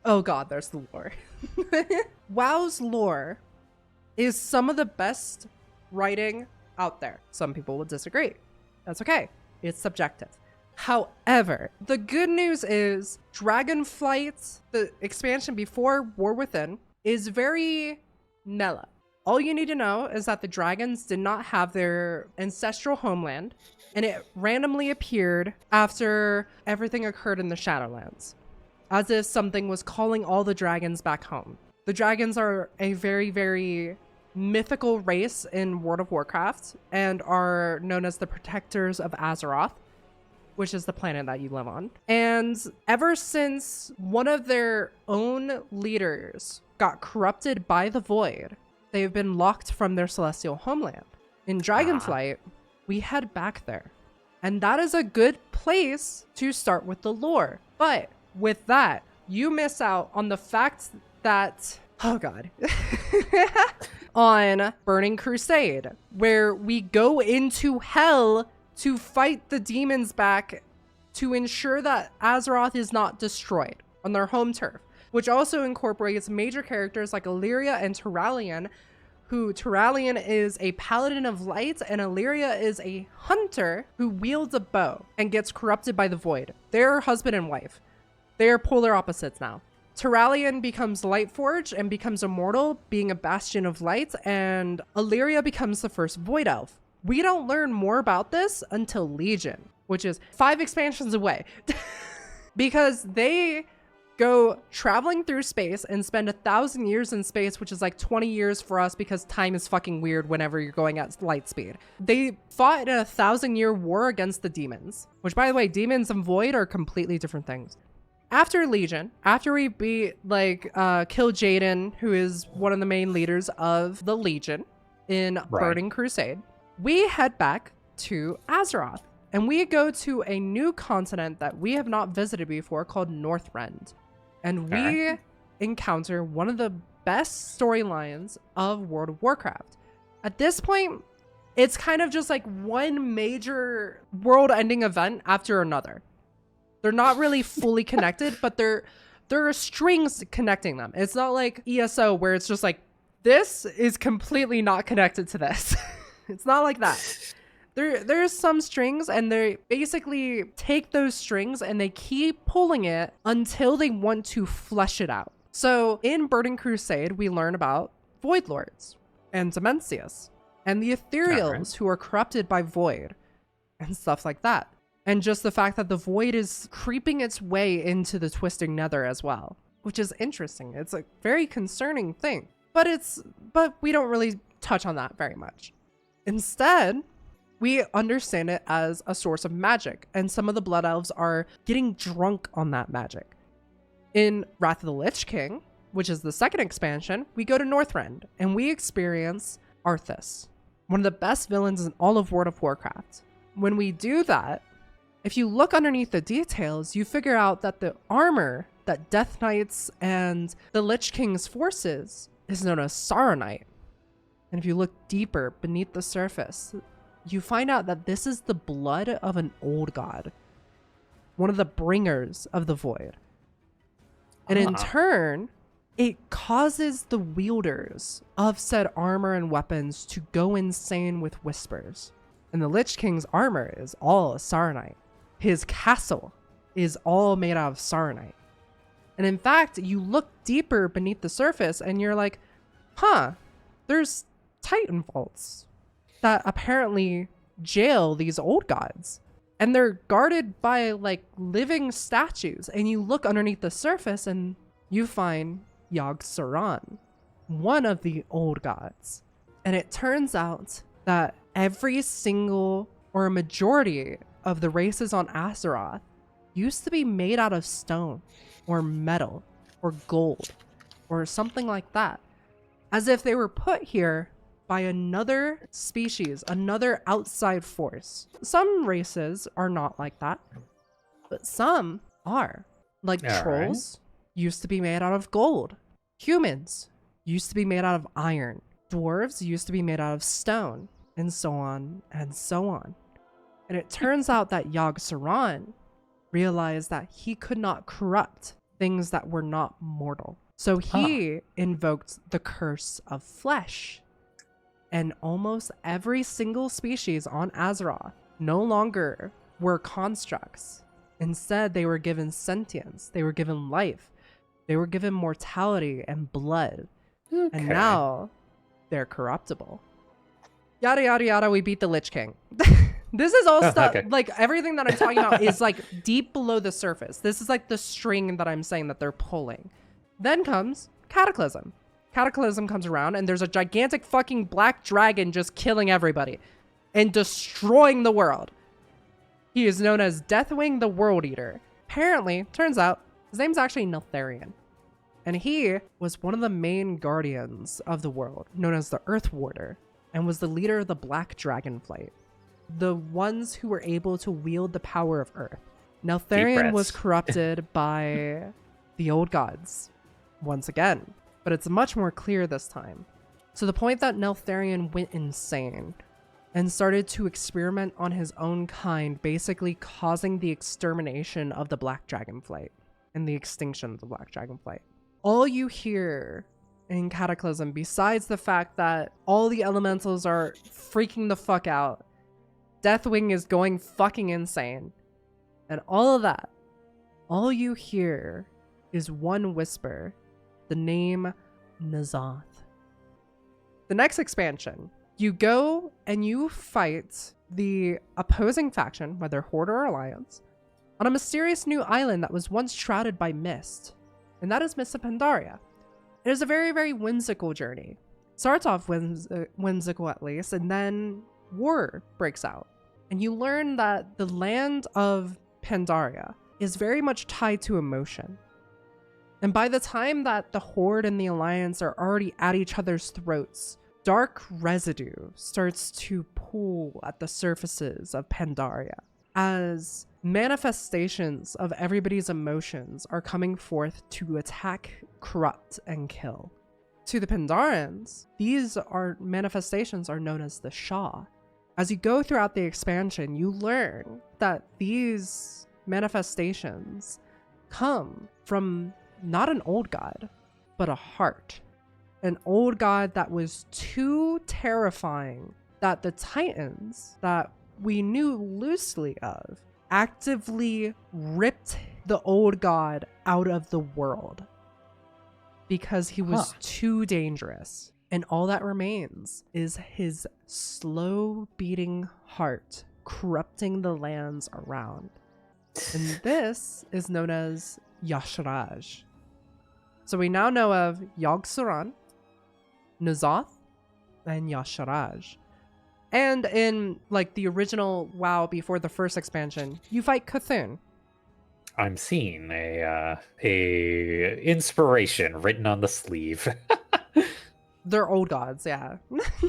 Oh god, there's the lore. WoW's lore is some of the best writing out there. Some people would disagree. That's okay. It's subjective. However, the good news is Dragonflight, the expansion before War Within, is very mellow. All you need to know is that the dragons did not have their ancestral homeland, and it randomly appeared after everything occurred in the Shadowlands, as if something was calling all the dragons back home. The dragons are a very, very mythical race in World of Warcraft and are known as the protectors of Azeroth, which is the planet that you live on. And ever since one of their own leaders got corrupted by the Void, they've been locked from their celestial homeland. In Dragonflight, we head back there. And that is a good place to start with the lore. But with that, you miss out on the fact that, oh god, on Burning Crusade, where we go into hell to fight the demons back to ensure that Azeroth is not destroyed on their home turf, which also incorporates major characters like Illyria and Turalyon, who Turalyon is a paladin of light and Illyria is a hunter who wields a bow and gets corrupted by the Void. They're husband and wife. They are polar opposites now. Turalyon becomes Lightforge and becomes immortal, being a bastion of light, and Illyria becomes the first Void Elf. We don't learn more about this until Legion, which is 5 expansions away. Because they go traveling through space and spend 1,000 years in space, which is like 20 years for us because time is fucking weird whenever you're going at light speed. They fought in a 1,000-year war against the demons, which, by the way, demons and Void are completely different things. After Legion, after we beat, kill Jaden, who is one of the main leaders of the Legion in Burning Crusade, we head back to Azeroth, and we go to a new continent that we have not visited before called Northrend. And we encounter one of the best storylines of World of Warcraft. At this point, it's kind of just like one major world-ending event after another. They're not really fully connected, but there are strings connecting them. It's not like ESO where it's just like, this is completely not connected to this. It's not like that. There's some strings, and they basically take those strings and they keep pulling it until they want to flesh it out. So in Burning Crusade, we learn about Void Lords and Dimensius and the Ethereals who are corrupted by Void and stuff like that. And just the fact that the Void is creeping its way into the Twisting Nether as well, which is interesting. It's a very concerning thing, but we don't really touch on that very much. Instead, we understand it as a source of magic, and some of the Blood Elves are getting drunk on that magic. In Wrath of the Lich King, which is the second expansion, we go to Northrend, and we experience Arthas, one of the best villains in all of World of Warcraft. When we do that, if you look underneath the details, you figure out that the armor that Death Knights and the Lich King's forces is known as Saronite. And if you look deeper beneath the surface, you find out that this is the blood of an old god, one of the bringers of the Void. And in turn, it causes the wielders of said armor and weapons to go insane with whispers. And the Lich King's armor is all Saronite. His castle is all made out of Saronite. And in fact, you look deeper beneath the surface and you're like, there's Titan vaults that apparently jail these old gods. And they're guarded by living statues. And you look underneath the surface and you find Yogg-Saron, one of the old gods. And it turns out that every single or a majority of the races on Azeroth used to be made out of stone or metal or gold or something like that, as if they were put here by another species, another outside force. Some races are not like that, but some are. Trolls used to be made out of gold. Humans used to be made out of iron. Dwarves used to be made out of stone, and so on and so on. And it turns out that Yogg-Saron realized that he could not corrupt things that were not mortal. So he invoked the curse of flesh. And almost every single species on Azeroth no longer were constructs. Instead, they were given sentience, they were given life, they were given mortality and blood. Okay. And now they're corruptible. Yada, yada, yada, we beat the Lich King. This is all stuff, like everything that I'm talking about is like deep below the surface. This is like the string that I'm saying that they're pulling. Then comes Cataclysm. Cataclysm comes around and there's a gigantic fucking black dragon just killing everybody and destroying the world. He is known as Deathwing the World Eater. Apparently, turns out, his name's actually Neltharion. And he was one of the main guardians of the world, known as the Earth Warder, and was the leader of the Black Dragon Flight. The ones who were able to wield the power of Earth. Neltharion was corrupted by the old gods, once again. But it's much more clear this time. To the point that Neltharion went insane and started to experiment on his own kind, basically causing the extermination of the Black Dragonflight and the extinction of the Black Dragonflight. All you hear in Cataclysm, besides the fact that all the elementals are freaking the fuck out, Deathwing is going fucking insane, and all of that, all you hear is one whisper, the name N'Zoth. The next expansion, you go and you fight the opposing faction, whether Horde or Alliance, on a mysterious new island that was once shrouded by mist, and that is Mist of Pandaria. It is a very, very whimsical journey. Starts off whimsical at least, and then war breaks out. And you learn that the land of Pandaria is very much tied to emotion. And by the time that the Horde and the Alliance are already at each other's throats, dark residue starts to pool at the surfaces of Pandaria as manifestations of everybody's emotions are coming forth to attack, corrupt, and kill. To the Pandarians, these manifestations are known as the Shah. As you go throughout the expansion, you learn that these manifestations come from not an old god, but a heart. An old god that was too terrifying that the Titans that we knew loosely of actively ripped the old god out of the world because he was too dangerous. And all that remains is his slow beating heart corrupting the lands around. And this is known as Y'Shaarj. So we now know of Yogg-Saron, N'Zoth, and Y'Shaarj. And in like the original WoW before the first expansion, you fight Cthulhu. I'm seeing a inspiration written on the sleeve. They're old gods, yeah.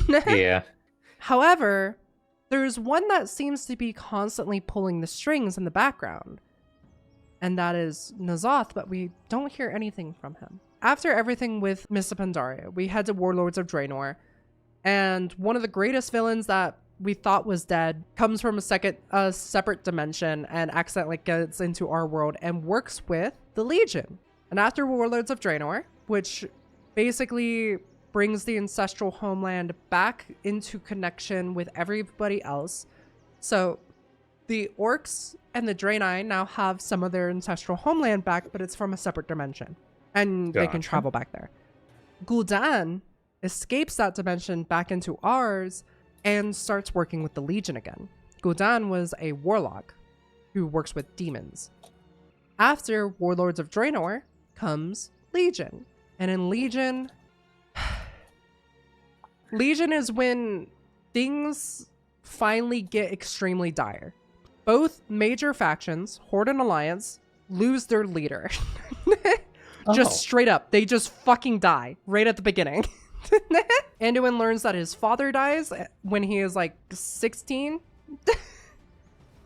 Yeah. However, there's one that seems to be constantly pulling the strings in the background. And that is N'Zoth, but we don't hear anything from him. After everything with Mist of Pandaria, we head to Warlords of Draenor. And one of the greatest villains that we thought was dead comes from a separate dimension and accidentally gets into our world and works with the Legion. And after Warlords of Draenor, which basically brings the ancestral homeland back into connection with everybody else. So the orcs and the Draenei now have some of their ancestral homeland back, but it's from a separate dimension. And they can travel back there. Gul'dan escapes that dimension back into ours and starts working with the Legion again. Gul'dan was a warlock who works with demons. After Warlords of Draenor comes Legion. And in Legion... Legion is when things finally get extremely dire. Both major factions, Horde and Alliance, lose their leader. Just straight up. They just fucking die right at the beginning. Anduin learns that his father dies when he is like 16.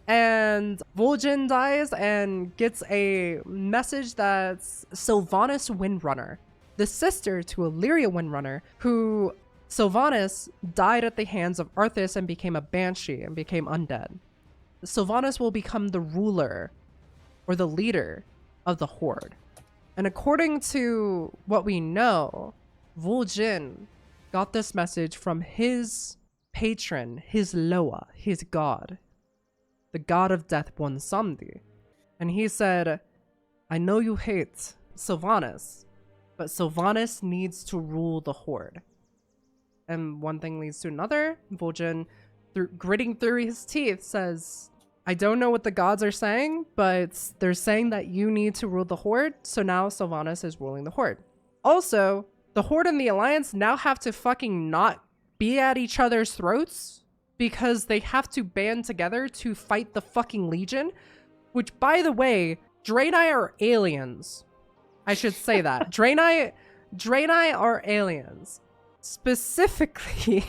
And Vol'jin dies and gets a message that's Sylvanas Windrunner, the sister to Illyria Windrunner, who Sylvanas died at the hands of Arthas and became a banshee and became undead. Sylvanas will become the ruler or the leader of the Horde. And according to what we know, Vuljin got this message from his patron, his Loa, his god, the god of death, Bwonsamdi. And he said, I know you hate Sylvanas, but Sylvanas needs to rule the Horde. And one thing leads to another. Vuljin, gritting through his teeth, says, I don't know what the gods are saying, but they're saying that you need to rule the Horde, so now Sylvanas is ruling the Horde. Also, the Horde and the Alliance now have to fucking not be at each other's throats because they have to band together to fight the fucking Legion, which, by the way, Draenei are aliens. I should say that. Draenei are aliens. Specifically,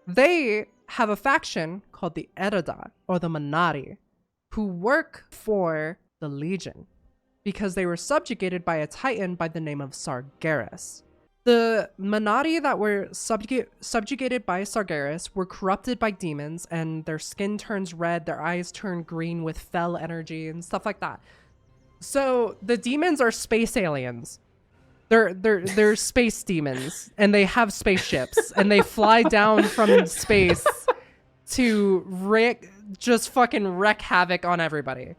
they have a faction called the Eredar, or the Manari, who work for the Legion because they were subjugated by a titan by the name of Sargeras. The Manari that were subjugated by Sargeras were corrupted by demons, and their skin turns red, their eyes turn green with fell energy and stuff like that. So the demons are space aliens. They're space demons, and they have spaceships, and they fly down from space to just fucking wreak havoc on everybody.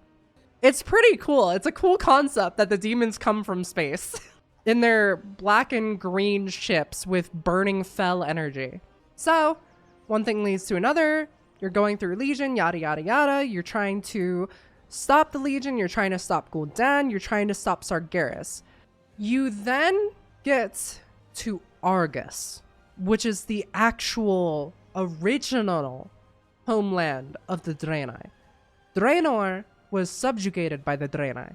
It's pretty cool. It's a cool concept that the demons come from space in their black and green ships with burning fell energy. So one thing leads to another. You're going through Legion, yada, yada, yada. You're trying to stop the Legion. You're trying to stop Gul'dan. You're trying to stop Sargeras. You then get to Argus, which is the actual original homeland of the Draenei. Draenor was subjugated by the Draenei.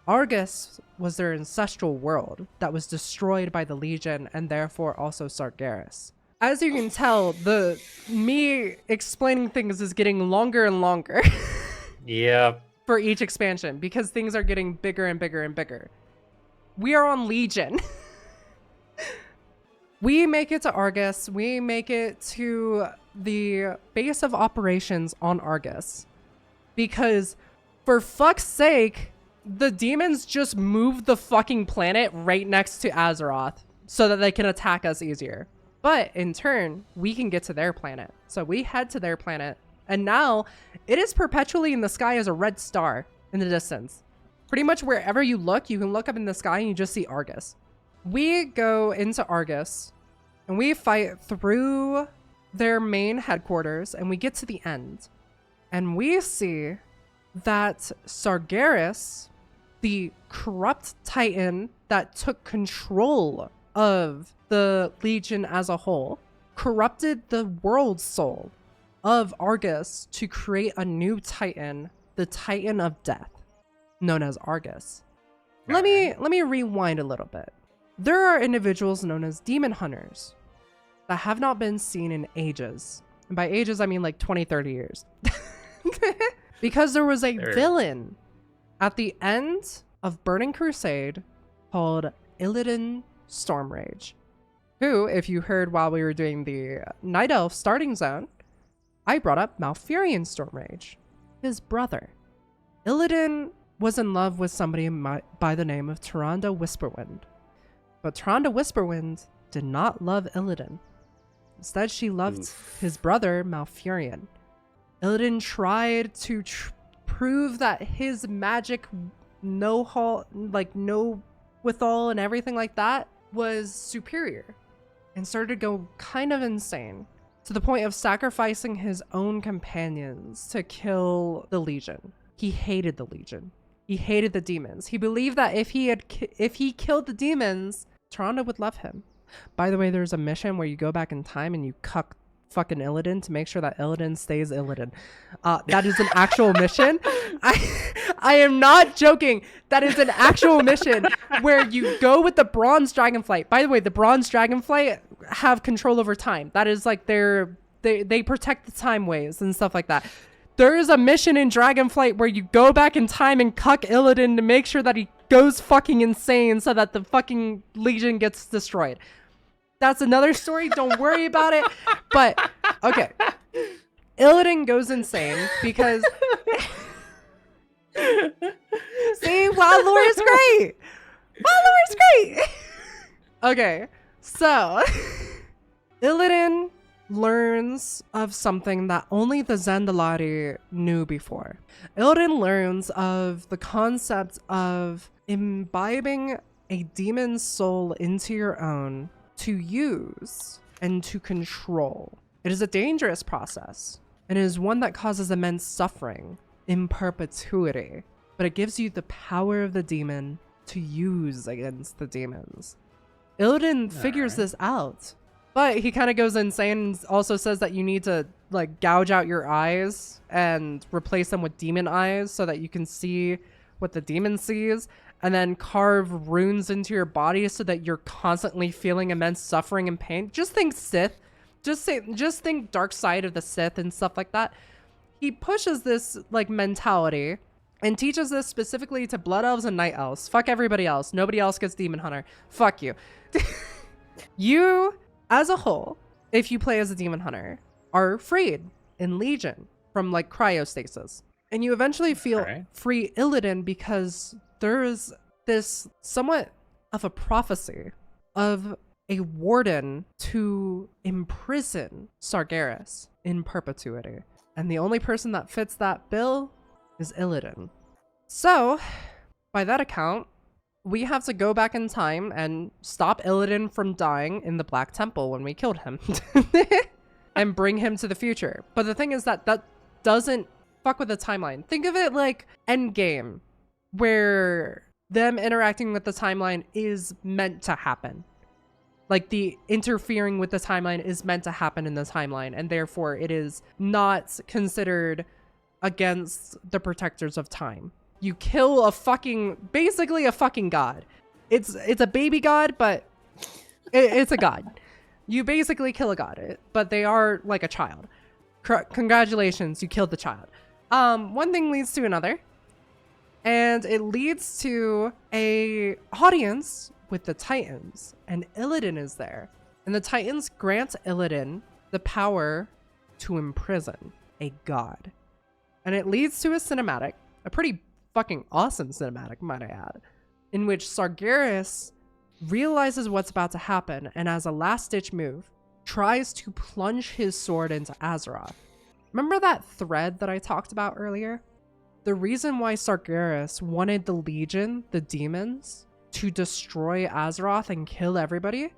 Argus was their ancestral world that was destroyed by the Legion and therefore also Sargeras. As you can tell, me explaining things is getting longer and longer. Yep. For each expansion because things are getting bigger and bigger and bigger. We are on Legion. We make it to Argus. We make it to the base of operations on Argus. Because, for fuck's sake, the demons just moved the fucking planet right next to Azeroth so that they can attack us easier. But, in turn, we can get to their planet. So we head to their planet. And now, it is perpetually in the sky as a red star in the distance. Pretty much wherever you can look up in the sky and you just see Argus. We go into Argus and we fight through their main headquarters and we get to the end. And we see that Sargeras, the corrupt titan that took control of the Legion as a whole, corrupted the world soul of Argus to create a new titan, the Titan of Death, known as Argus. Let me rewind a little bit. There are individuals known as demon hunters that have not been seen in ages. And by ages, I mean like 20, 30 years. Because there was a villain at the end of Burning Crusade called Illidan Stormrage, who, if you heard while we were doing the Night Elf starting zone, I brought up Malfurion Stormrage, his brother. Illidan was in love with somebody by the name of Tyrande Whisperwind. But Tyrande Whisperwind did not love Illidan. Instead, she loved his brother, Malfurion. Illidan tried to prove that his magic know-withal and everything like that was superior, and started to go kind of insane, to the point of sacrificing his own companions to kill the Legion. He hated the Legion. He hated the demons. He believed that if he killed the demons, Tyrande would love him. By the way, there's a mission where you go back in time and you cuck fucking Illidan to make sure that Illidan stays Illidan. That is an actual mission. I am not joking. That is an actual mission where you go with the Bronze Dragonflight. By the way, the Bronze Dragonflight have control over time. That is like they protect the time waves and stuff like that. There is a mission in Dragonflight where you go back in time and cuck Illidan to make sure that he goes fucking insane so that the fucking Legion gets destroyed. That's another story. Don't worry about it. But, okay. Illidan goes insane because... See, WoW lore is great. Follower's great. Okay, so Illidan learns of something that only the Zandalari knew before. Illidan learns of the concept of imbibing a demon's soul into your own to use and to control. It is a dangerous process, and it is one that causes immense suffering in perpetuity, but it gives you the power of the demon to use against the demons. Illidan figures this out, but he kind of goes insane and also says that you need to like gouge out your eyes and replace them with demon eyes so that you can see what the demon sees, and then carve runes into your body so that you're constantly feeling immense suffering and pain. Just think Sith. Just think dark side of the Sith and stuff like that. He pushes this like mentality and teaches this specifically to blood elves and night elves. Fuck everybody else. Nobody else gets demon hunter. Fuck you. You, as a whole, if you play as a demon hunter, are freed in Legion from like cryostasis. And you eventually feel free Illidan because there's this somewhat of a prophecy of a warden to imprison Sargeras in perpetuity. And the only person that fits that bill is Illidan. So, by that account, we have to go back in time and stop Illidan from dying in the Black Temple when we killed him. And bring him to the future. But the thing is that that doesn't fuck with the timeline. Think of it like Endgame, where them interacting with the timeline is meant to happen. Like the interfering with the timeline is meant to happen in the timeline, and therefore it is not considered against the protectors of time. You kill a fucking, basically a fucking god. It's a baby god, but it's a god. You basically kill a god, but they are like a child. Congratulations, you killed the child. One thing leads to another, and it leads to a audience with the Titans, and Illidan is there. And the Titans grant Illidan the power to imprison a god. And it leads to a cinematic, a pretty fucking awesome cinematic, might I add, in which Sargeras realizes what's about to happen, and as a last-ditch move, tries to plunge his sword into Azeroth. Remember that thread that I talked about earlier? The reason why Sargeras wanted the Legion, the demons, to destroy Azeroth and kill everybody?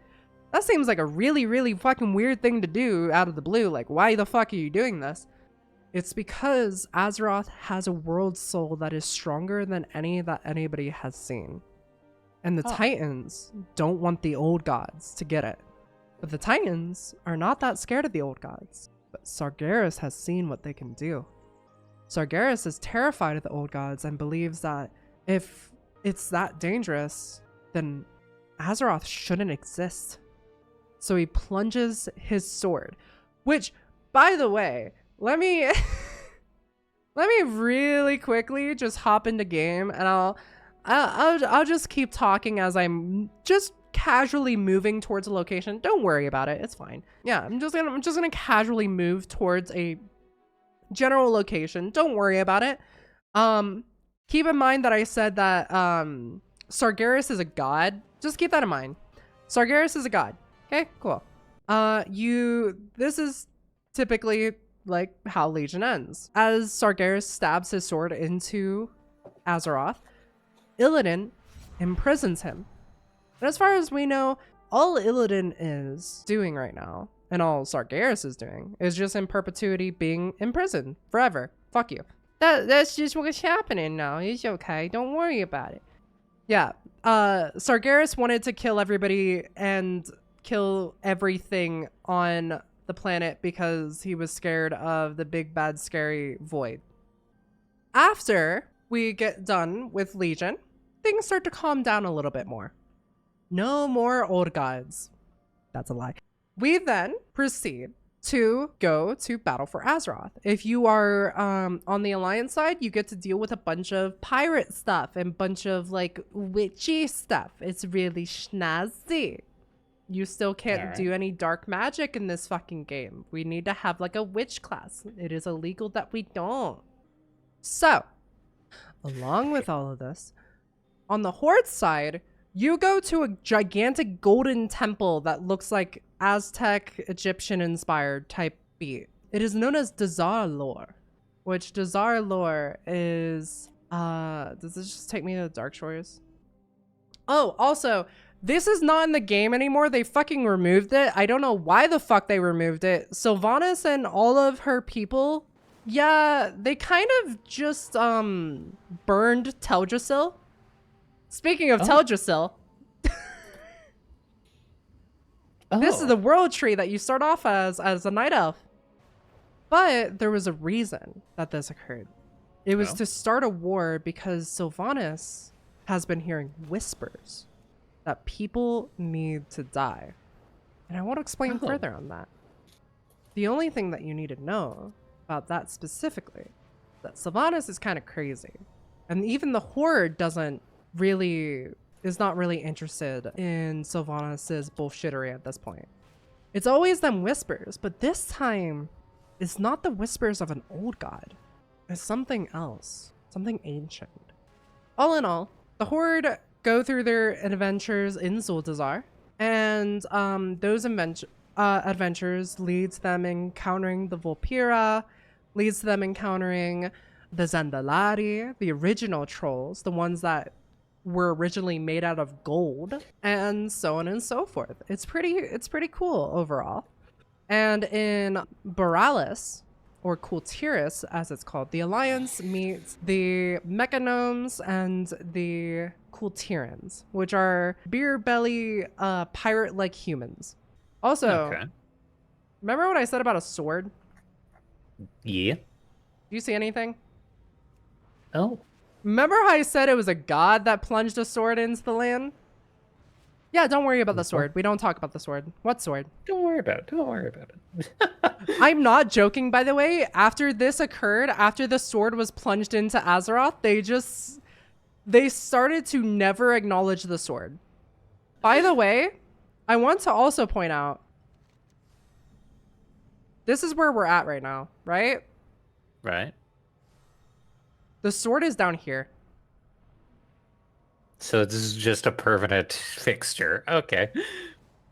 That seems like a really, really fucking weird thing to do out of the blue. Like, why the fuck are you doing this? It's because Azeroth has a world soul that is stronger than any that anybody has seen. And the Titans don't want the old gods to get it. But the Titans are not that scared of the old gods. But Sargeras has seen what they can do. Sargeras is terrified of the old gods and believes that if it's that dangerous, then Azeroth shouldn't exist. So he plunges his sword, which, by the way, let me really quickly just hop into game, and I'll just keep talking as I'm just casually moving towards a location. Don't worry about it. It's fine. Yeah, I'm just gonna casually move towards a general location. Don't worry about it. Keep in mind that I said that Sargeras is a god. Just keep that in mind. Sargeras is a god. Okay, cool. This is typically like how Legion ends. As Sargeras stabs his sword into Azeroth, Illidan imprisons him. And as far as we know, all Illidan is doing right now, and all Sargeras is doing, is just in perpetuity being imprisoned forever. Fuck you. That's just what's happening now. It's okay. Don't worry about it. Yeah. Sargeras wanted to kill everybody and kill everything on the planet because he was scared of the big bad scary void. After we get done with Legion, things start to calm down a little bit more. No more old gods. That's a lie. We then proceed to go to battle for Azeroth. If you are on the Alliance side, you get to deal with a bunch of pirate stuff and bunch of like witchy stuff. It's really snazzy. You still can't do any dark magic in this fucking game. We need to have like a witch class. It is illegal that we don't. So, along with all of this, on the Horde side, You go to a gigantic golden temple that looks like Aztec, Egyptian inspired type beat. It is known as Dazar'lor, which Dazar'lor is, does this just take me to the Dark Shores? Oh, also, this is not in the game anymore. They fucking removed it. I don't know why the fuck they removed it. Sylvanas and all of her people, yeah, they kind of just, burned Teldrassil. Speaking of Teldrassil, this is the world tree that you start off as a night elf. But there was a reason that this occurred. It was to start a war because Sylvanas has been hearing whispers that people need to die. And I want to explain further on that. The only thing that you need to know about that specifically, that Sylvanas is kind of crazy. And even the Horde is not really interested in Sylvanas' bullshittery at this point. It's always them whispers, but this time it's not the whispers of an old god. It's something else, something ancient. All in all, the Horde go through their adventures in Zuldazar, and those adventures leads them encountering the Volpira, leads to them encountering the Zandalari, the original trolls, the ones that were originally made out of gold, and so on and so forth. It's pretty cool overall. And in Borealis, or Kultiris as it's called, the Alliance meets the Mechanomes and the Kultirans, which are beer belly pirate-like humans. Also, remember what I said about a sword? Yeah. Do you see anything? Oh. Remember how I said it was a god that plunged a sword into the land? Yeah, don't worry about the sword. We don't talk about the sword. What sword? Don't worry about it. I'm not joking, by the way. After this occurred, after the sword was plunged into Azeroth, they started to never acknowledge the sword. By the way, I want to also point out, this is where we're at right now, right? Right. The sword is down here. So this is just a permanent fixture. Okay.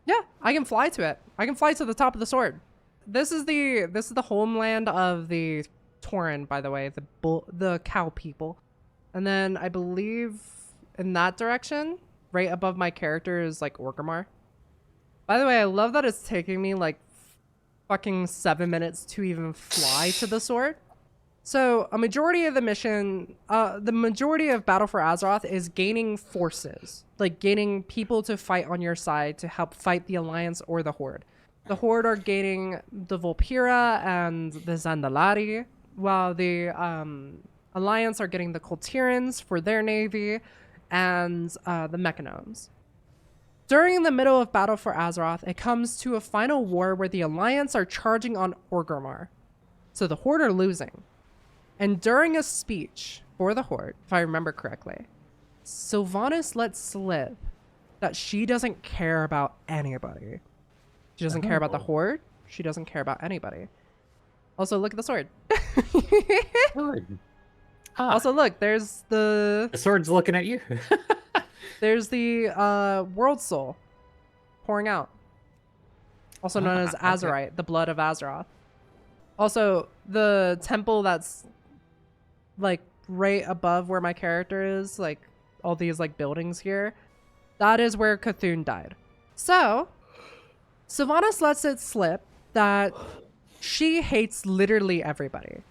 Yeah, I can fly to it. I can fly to the top of the sword. This is the homeland of the Tauren, by the way, the cow people. And then I believe in that direction, right above my character, is like Orgrimmar. By the way, I love that it's taking me like fucking 7 minutes to even fly to the sword. So a majority of the mission, the majority of Battle for Azeroth is gaining forces, like gaining people to fight on your side to help fight the Alliance or the Horde. The Horde are gaining the Volpira and the Zandalari, while the Alliance are getting the Kultirans for their navy and the Mechanomes. During the middle of Battle for Azeroth, it comes to a final war where the Alliance are charging on Orgrimmar. So the Horde are losing. And during a speech for the Horde, if I remember correctly, Sylvanas lets slip that she doesn't care about anybody. She doesn't care about the Horde. She doesn't care about anybody. Also, look at the sword. Also, look, there's the sword's looking at you. There's the world soul pouring out. Also known as Azerite, the blood of Azeroth. Also, the temple that's like right above where my character is, like all these like buildings here, that is where Cthulhu died. So Sylvanas lets it slip that she hates literally everybody.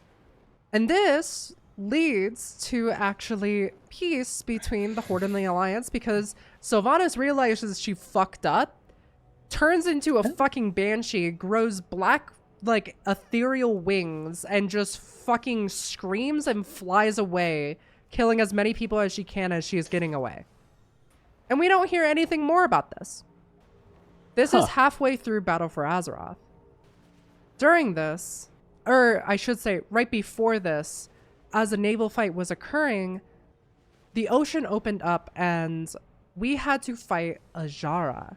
And this leads to actually peace between the Horde and the Alliance, because Sylvanas realizes she fucked up, turns into a fucking banshee, grows black like ethereal wings, and just fucking screams and flies away, killing as many people as she can as she is getting away. And we don't hear anything more about this. This is halfway through Battle for Azeroth. During this, or I should say right before this, as a naval fight was occurring, the ocean opened up and we had to fight Ajara,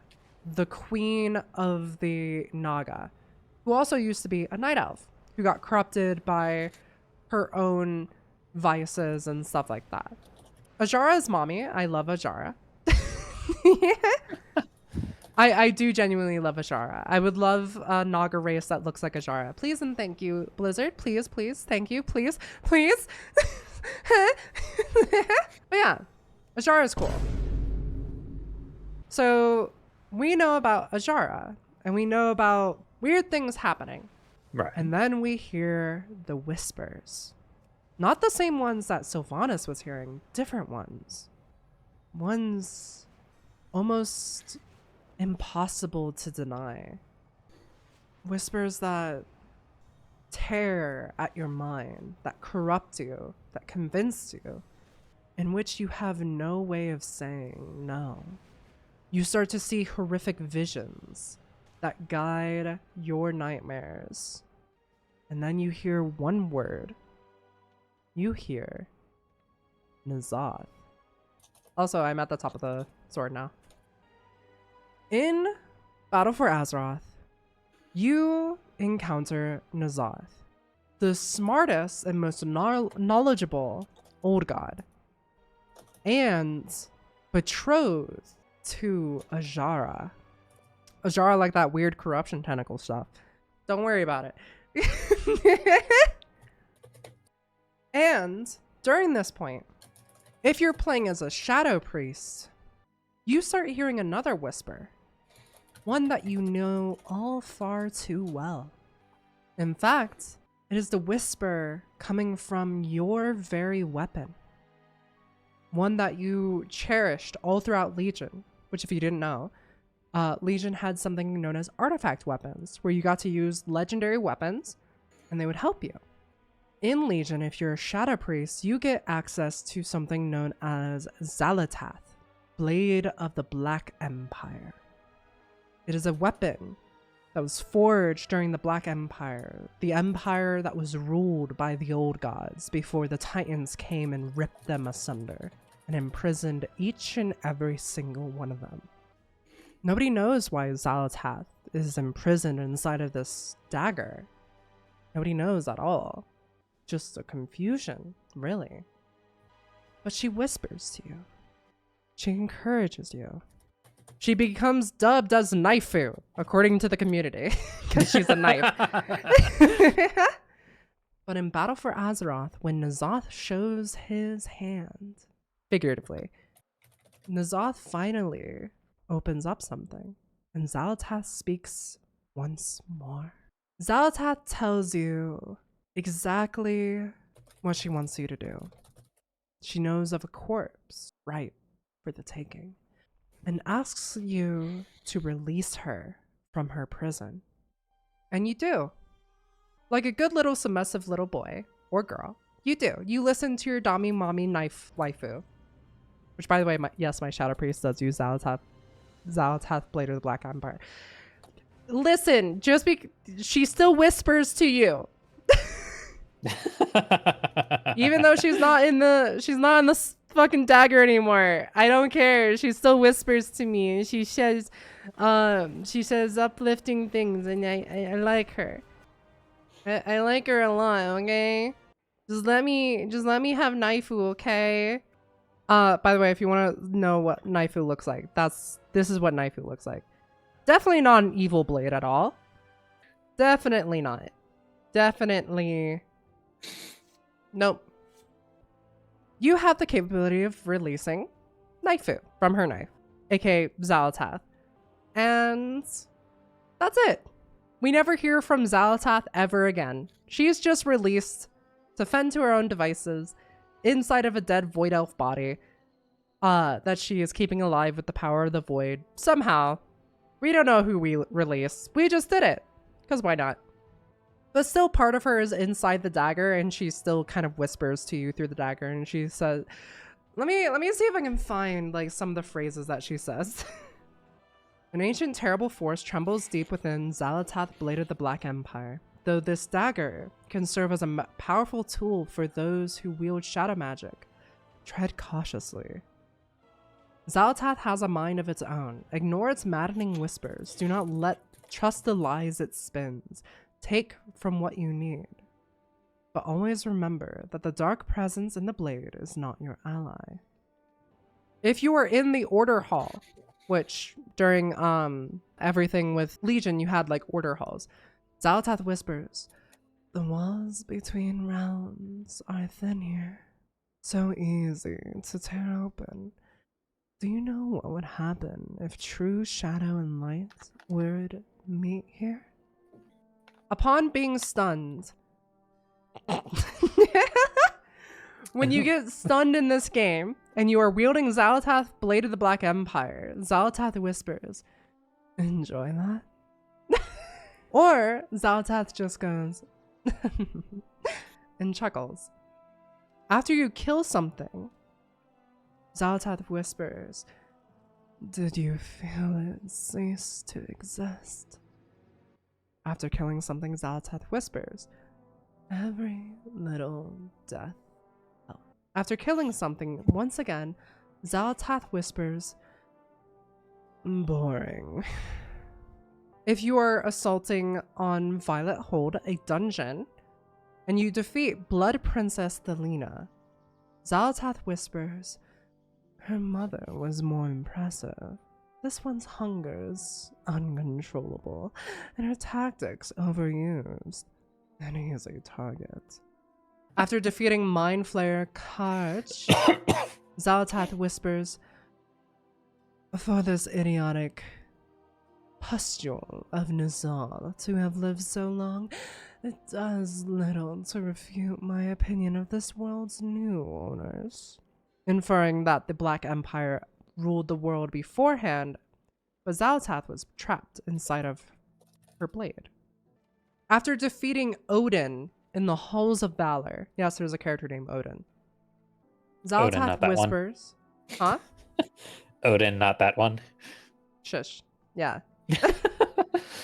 the queen of the Naga, who also used to be a night elf, who got corrupted by her own vices and stuff like that. Ajara's mommy, I love Ajara. I do genuinely love Azara. I would love a Naga race that looks like Azara. Please and thank you, Blizzard. Please, please, thank you, please, please. But yeah, Azara is cool. So we know about Azara, and we know about weird things happening. Right. And then we hear the whispers. Not the same ones that Sylvanas was hearing, different ones. Ones almost impossible to deny. Whispers that tear at your mind, that corrupt you, that convince you, in which you have no way of saying no. You start to see horrific visions that guide your nightmares. And then you hear one word. You hear N'Zoth. Also, I'm at the top of the sword now. In Battle for Azeroth, you encounter N'Zoth, the smartest and most knowledgeable old god, and betrothed to Azara. Azara like that weird corruption tentacle stuff. Don't worry about it. And during this point, if you're playing as a shadow priest, you start hearing another whisper. One that you know all far too well. In fact, it is the whisper coming from your very weapon. One that you cherished all throughout Legion, which if you didn't know, Legion had something known as artifact weapons, where you got to use legendary weapons and they would help you. In Legion, if you're a Shadow Priest, you get access to something known as Xal'atath, Blade of the Black Empire. It is a weapon that was forged during the Black Empire, the empire that was ruled by the old gods before the Titans came and ripped them asunder and imprisoned each and every single one of them. Nobody knows why Xal'atath is imprisoned inside of this dagger. Nobody knows at all. Just a confusion, really. But she whispers to you. She encourages you. She becomes dubbed as Knifeu, according to the community, because she's a knife. But in Battle for Azeroth, when N'Zoth shows his hand, figuratively, N'Zoth finally opens up something, and Xal'atath speaks once more. Xal'atath tells you exactly what she wants you to do. She knows of a corpse ripe for the taking, and asks you to release her from her prison. And you do. Like a good little submissive little boy or girl, you do. You listen to your Dami Mommy Knife waifu. Which, by the way, yes, my Shadow Priest does use Xal'atath Blade of the Black Empire. Listen, she still whispers to you. Even though she's not in the fucking dagger anymore. I don't care. She still whispers to me, and she says uplifting things, and I like her. I like her a lot. Okay, just let me have Knifeu. Okay. By the way, if you want to know what Knifeu looks like, this is what Knifeu looks like. Definitely not an evil blade at all. Definitely not. Definitely. Nope. You have the capability of releasing Knifeu from her knife, aka Xal'atath. And that's it. We never hear from Xal'atath ever again. She's just released to fend to her own devices inside of a dead Void Elf body that she is keeping alive with the power of the Void. Somehow. We don't know who we release. We just did it. Because why not? But still part of her is inside the dagger, and she still kind of whispers to you through the dagger, and she says, let me see if I can find like some of the phrases that she says. An ancient terrible force trembles deep within Xal'atath Blade of the Black Empire. Though this dagger can serve as a powerful tool for those who wield shadow magic, tread cautiously. Xal'atath has a mind of its own. Ignore its maddening whispers. Do not trust the lies it spins. Take from what you need. But always remember that the dark presence in the blade is not your ally. If you are in the order hall, which during everything with Legion you had like order halls, Xal'atath whispers, "The walls between realms are thin here, so easy to tear open. Do you know what would happen if true shadow and light would meet here?" Upon being stunned, when you get stunned in this game and you are wielding Xal'atath, Blade of the Black Empire, Xal'atath whispers, "Enjoy that?" Or Xal'atath just goes and chuckles. After you kill something, Xal'atath whispers, "Did you feel it cease to exist?" After killing something, Xal'atath whispers, "Every little death." After killing something, once again, Xal'atath whispers, "Boring." If you are assaulting on Violet Hold, a dungeon, and you defeat Blood Princess Thelina, Xal'atath whispers, "Her mother was more impressive. This one's hunger is uncontrollable, and her tactics overused. An easy target." After defeating Mind Flayer Karch, Xal'atath whispers, "For this idiotic pustule of Nizal to have lived so long, it does little to refute my opinion of this world's new owners." Inferring that the Black Empire ruled the world beforehand, but Xal'atath was trapped inside of her blade. After defeating Odin in the Halls of Valor, yes, there's a character named Odin, Odin, Xal'atath not that one. whispers, huh? Odin, not that one. Shush. Yeah.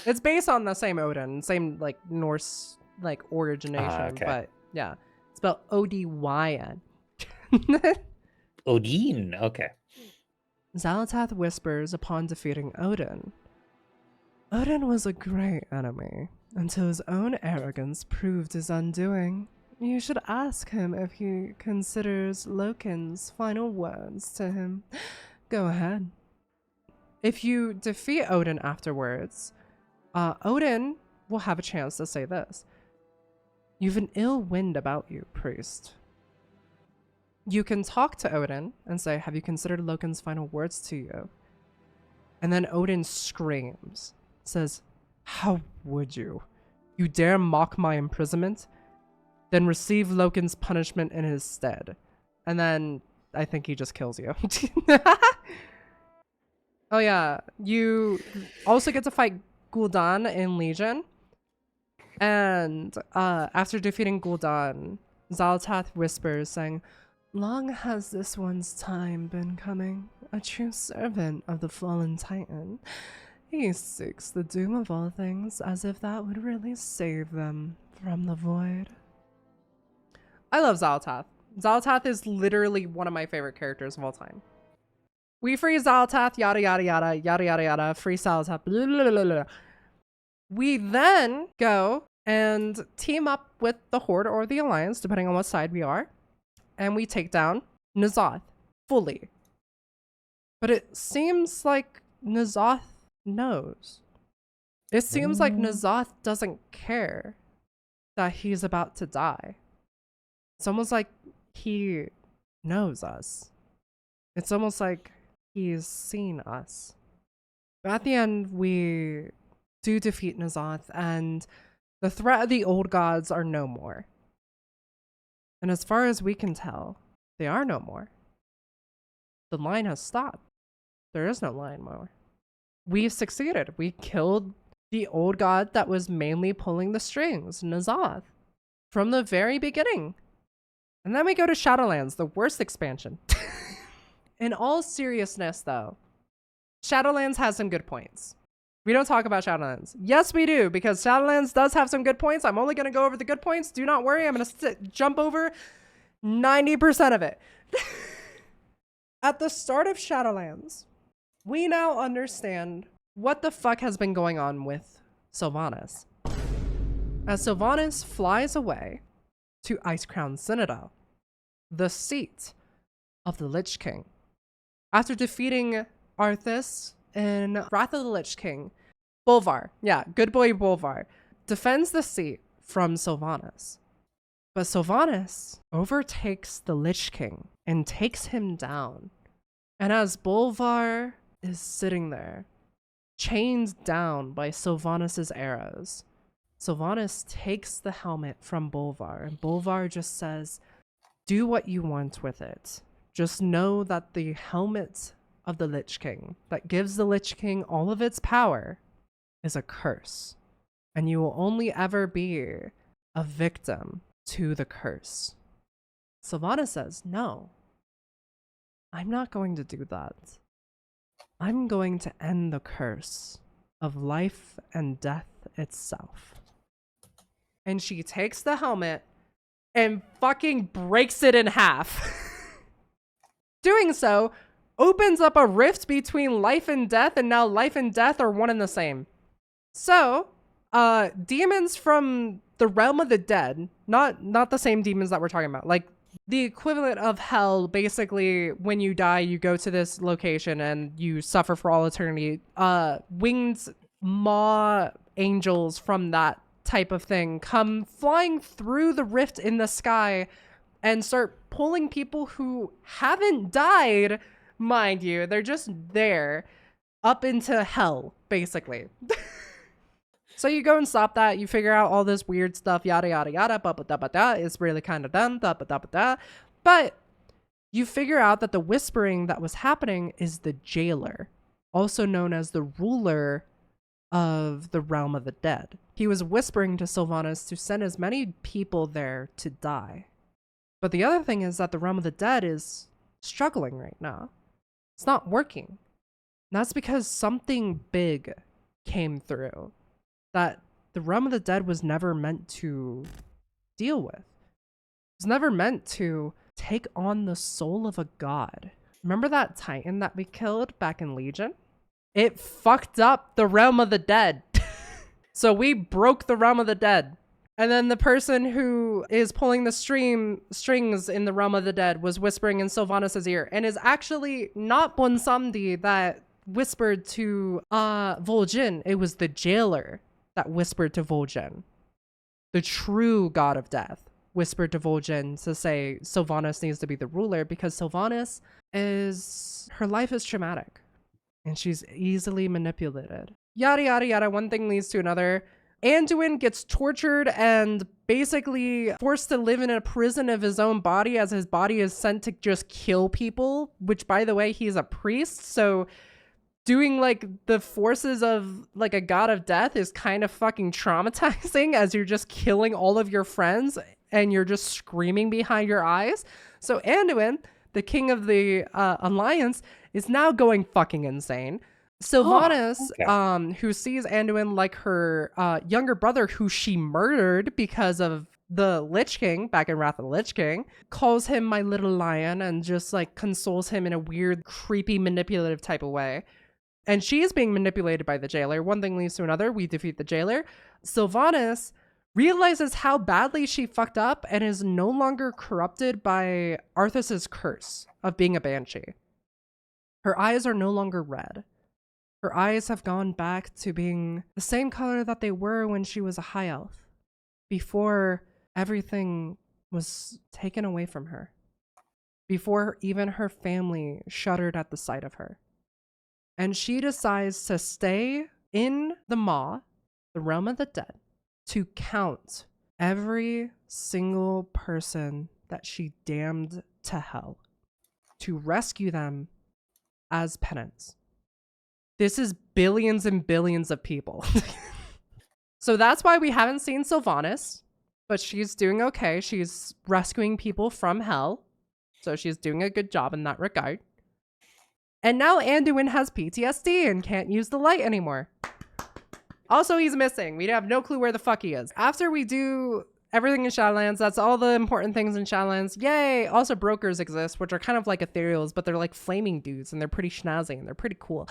It's based on the same Odin, same like Norse like origination, okay. but yeah, it's spelled Odyn. Odin, okay. Xal'atath whispers upon defeating Odin, "Odin was a great enemy until his own arrogance proved his undoing. You should ask him if he considers Loken's final words to him. Go ahead." If you defeat Odin afterwards, Odin will have a chance to say this: "You've an ill wind about you, priest." You can talk to Odin and say, "Have you considered Loken's final words to you?" And then Odin screams, says, "How would you? You dare mock my imprisonment? Then receive Loken's punishment in his stead." And then I think he just kills you. Oh yeah, you also get to fight Gul'dan in Legion. And after defeating Gul'dan, Xal'atath whispers, saying, "Long has this one's time been coming, a true servant of the fallen titan. He seeks the doom of all things as if that would really save them from the void." I love Xal'atath. Xal'atath is literally one of my favorite characters of all time. We free Xal'atath, yada yada yada, yada yada yada, free Xal'atath, blah, blah, blah, blah. We then go and team up with the Horde or the Alliance, depending on what side we are, and we take down N'Zoth fully. But it seems like N'Zoth knows. It seems like N'Zoth doesn't care that he's about to die. It's almost like he knows us. It's almost like he's seen us. But at the end, we do defeat N'Zoth, and the threat of the old gods are no more. And as far as we can tell, they are no more. The line has stopped. There is no line more. We succeeded. We killed the old god that was mainly pulling the strings, N'Zoth, from the very beginning. And then we go to Shadowlands, the worst expansion. In all seriousness, though, Shadowlands has some good points. We don't talk about Shadowlands. Yes, we do, because Shadowlands does have some good points. I'm only going to go over the good points. Do not worry. I'm going to jump over 90% of it. At the start of Shadowlands, we now understand what the fuck has been going on with Sylvanas. As Sylvanas flies away to Icecrown Citadel, the seat of the Lich King, After defeating Arthas in Wrath of the Lich King, Bolvar, yeah, good boy Bolvar, defends the seat from Sylvanas. But Sylvanas overtakes the Lich King and takes him down. And as Bolvar is sitting there, chained down by Sylvanas' arrows, Sylvanas takes the helmet from Bolvar, and Bolvar just says, "Do what you want with it. Just know that the helmet of the Lich King that gives the Lich King all of its power is a curse, and you will only ever be a victim to the curse." Sylvanas says, "No, I'm not going to do that. I'm going to end the curse of life and death itself." And she takes the helmet and fucking breaks it in half. Doing so opens up a rift between life and death, and now life and death are one and the same. So, demons from the realm of the dead, not the same demons that we're talking about, like the equivalent of hell. Basically, when you die, you go to this location and you suffer for all eternity. Winged maw angels from that type of thing come flying through the rift in the sky and start pulling people who haven't died, mind you, they're just there, up into hell, basically. So you go and stop that, you figure out all this weird stuff, yada yada yada, ba-ba-da-ba-da, it's really kind of dumb, da-ba-da-ba-da. But you figure out that the whispering that was happening is the jailer, also known as the ruler of the realm of the dead. He was whispering to Sylvanas to send as many people there to die. But the other thing is that the realm of the dead is struggling right now. It's not working. And that's because something big came through that the realm of the dead was never meant to deal with. It was never meant to take on the soul of a god. Remember that Titan that we killed back in Legion? It fucked up the realm of the dead. So we broke the realm of the dead. And then the person who is pulling the strings in the realm of the dead was whispering in Sylvanas' ear, and is actually not Bonsamdi that whispered to Vol'jin. It was the jailer that whispered to Vol'jin. The true god of death whispered to Vol'jin to say Sylvanas needs to be the ruler, because Sylvanas her life is traumatic and she's easily manipulated. Yada yada yada, one thing leads to another. Anduin gets tortured and basically forced to live in a prison of his own body, as his body is sent to just kill people, which, by the way, he's a priest, so doing like the forces of like a god of death is kind of fucking traumatizing, as you're just killing all of your friends and you're just screaming behind your eyes. So Anduin, the king of the Alliance, is now going fucking insane. Sylvanas, who sees Anduin like her younger brother, who she murdered because of the Lich King back in Wrath of the Lich King, calls him my little lion and just like consoles him in a weird, creepy, manipulative type of way. And she's being manipulated by the jailer. One thing leads to another. We defeat the jailer. Sylvanas realizes how badly she fucked up and is no longer corrupted by Arthas' curse of being a banshee. Her eyes are no longer red. Her eyes have gone back to being the same color that they were when she was a high elf, before everything was taken away from her, before even her family shuddered at the sight of her. And she decides to stay in the Maw, the realm of the dead, to count every single person that she damned to hell, to rescue them as penance. This is billions and billions of people. So that's why we haven't seen Sylvanas, but she's doing okay. She's rescuing people from hell, so she's doing a good job in that regard. And now Anduin has PTSD and can't use the light anymore. Also, he's missing. We have no clue where the fuck he is. After we do everything in Shadowlands, that's all the important things in Shadowlands. Yay! Also, brokers exist, which are kind of like ethereals, but they're like flaming dudes, and they're pretty snazzy, and they're pretty cool.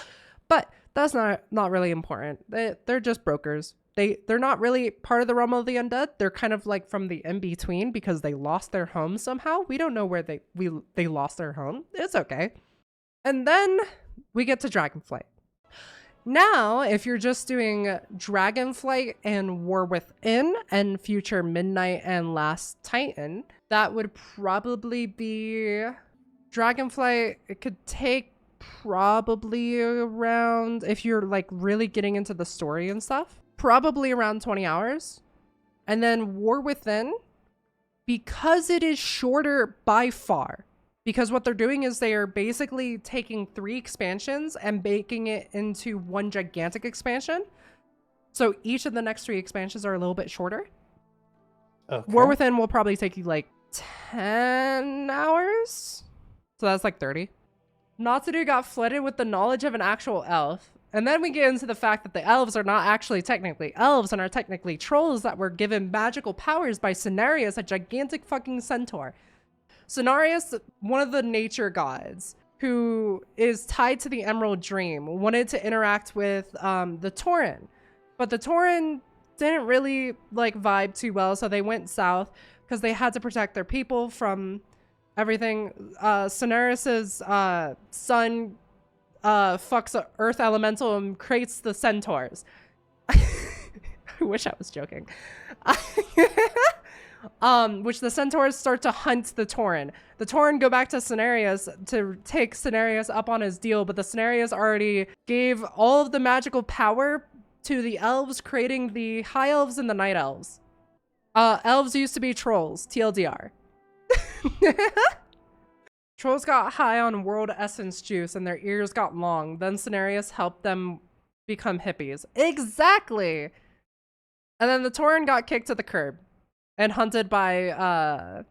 But that's not really important. They're just brokers. They're not really part of the realm of the undead. They're kind of like from the in-between, because they lost their home somehow. We don't know where they lost their home. It's okay. And then we get to Dragonflight. Now, if you're just doing Dragonflight and War Within and Future Midnight and Last Titan, that would probably be Dragonflight. It could take probably around, if you're like really getting into the story and stuff, probably around 20 hours. And then War Within, because it is shorter by far, because what they're doing is they are basically taking 3 expansions and making it into one gigantic expansion. So each of the next 3 expansions are a little bit shorter. Okay. War Within will probably take you like 10 hours. So that's like 30. Natsudu got flooded with the knowledge of an actual elf. And then we get into the fact that the elves are not actually technically elves and are technically trolls that were given magical powers by Cenarius, a gigantic fucking centaur. Cenarius, one of the nature gods, who is tied to the Emerald Dream, wanted to interact with the Tauren. But the Tauren didn't really like vibe too well, so they went south because they had to protect their people from everything. Cenarius's son fucks a earth elemental and creates the centaurs. I wish I was joking. Which the centaurs start to hunt the Tauren. The Tauren go back to Cenarius to take Cenarius up on his deal, but the Cenarius already gave all of the magical power to the elves, creating the high elves and the night elves. Elves used to be trolls, TLDR. Trolls got high on world essence juice and their ears got long. Then Cenarius helped them become hippies. Exactly! And then the Tauren got kicked to the curb and hunted by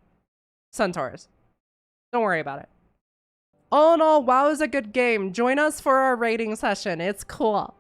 centaurs. Don't worry about it. All in all, WoW is a good game. Join us for our raiding session. It's cool.